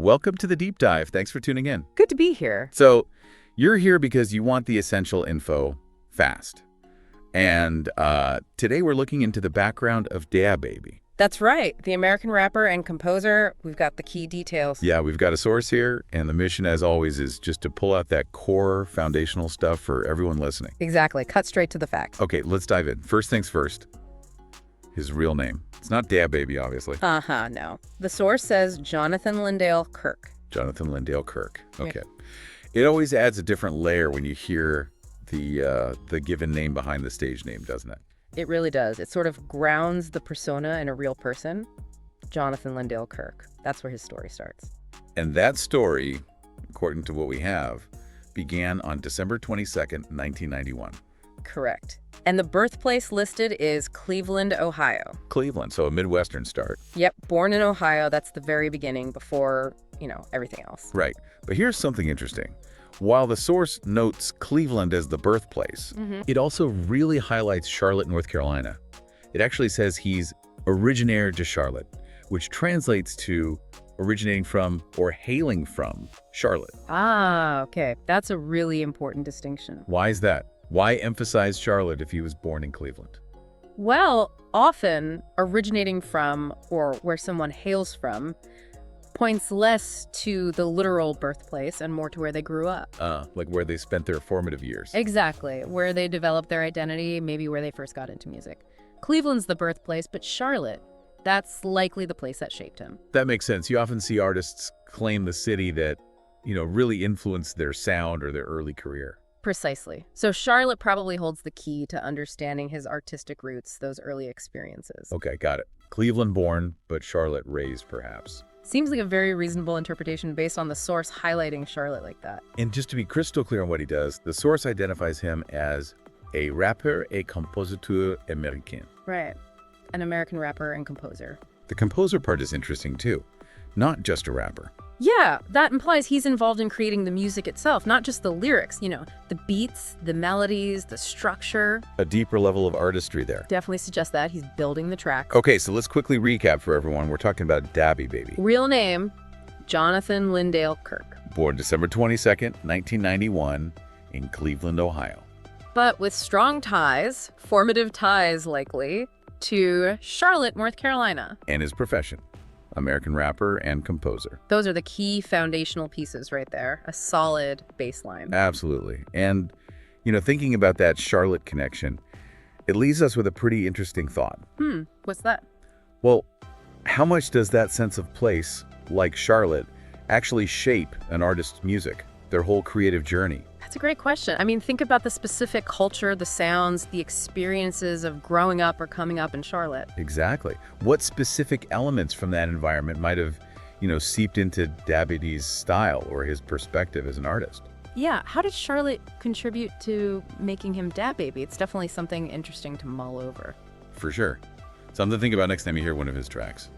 welcome to the deep dive. Thanks for tuning in. Good to be here. So, you're here because you want the essential info fast. And today we're looking into the background of DaBaby. That's right. The American rapper and composer. We've got the key details. Yeah, we've got a source here, and the mission, as always, is just to pull out that core foundational stuff for everyone listening. Exactly. Cut straight to the facts. Okay, let's dive in. First things first, his real name. It's not DaBaby, obviously. No. The source says Jonathan Lindale Kirk. Jonathan Lindale Kirk. Okay. Yeah. It always adds a different layer when you hear the given name behind the stage name, doesn't it? It really does. It sort of grounds the persona in a real person. Jonathan Lindale Kirk. That's where his story starts. And that story, according to what we have, began on December 22nd, 1991. Correct. And the birthplace listed is Cleveland, Ohio. Cleveland, so a Midwestern start. Yep, born in Ohio. That's the very beginning before, everything else. Right. But here's something interesting. While the source notes Cleveland as the birthplace, it also really highlights Charlotte, North Carolina. It actually says he's originaire de Charlotte, which translates to originating from or hailing from Charlotte. Okay. That's a really important distinction. Why is that? Why emphasize Charlotte if he was born in Cleveland? Well, often originating from or where someone hails from points less to the literal birthplace and more to where they grew up. Like where they spent their formative years. Exactly. Where they developed their identity, maybe where they first got into music. Cleveland's the birthplace, but Charlotte, that's likely the place that shaped him. That makes sense. You often see artists claim the city that, really influenced their sound or their early career. Precisely. So Charlotte probably holds the key to understanding his artistic roots, those early experiences. Okay, got it. Cleveland born, but Charlotte raised, perhaps. Seems like a very reasonable interpretation based on the source highlighting Charlotte like that. And just to be crystal clear on what he does, the source identifies him as a rapper et compositeur américain. Right. An American rapper and composer. The composer part is interesting, too. Not just a rapper. Yeah, that implies he's involved in creating the music itself, not just the lyrics, the beats, the melodies, the structure. A deeper level of artistry there. Definitely suggests that. He's building the track. Okay, so let's quickly recap for everyone. We're talking about DaBaby. Real name, Jonathan Lindale Kirk. Born December 22nd, 1991, in Cleveland, Ohio. But with strong ties, formative ties likely, to Charlotte, North Carolina. And his profession. American rapper and composer. Those are the key foundational pieces right there. A solid baseline. Absolutely. And, thinking about that Charlotte connection, it leaves us with a pretty interesting thought. What's that? Well, how much does that sense of place, like Charlotte, actually shape an artist's music, their whole creative journey? That's a great question. I mean, think about the specific culture, the sounds, the experiences of growing up or coming up in Charlotte. Exactly. What specific elements from that environment might have, seeped into DaBaby's style or his perspective as an artist? Yeah. How did Charlotte contribute to making him DaBaby? It's definitely something interesting to mull over. For sure. Something to think about next time you hear one of his tracks.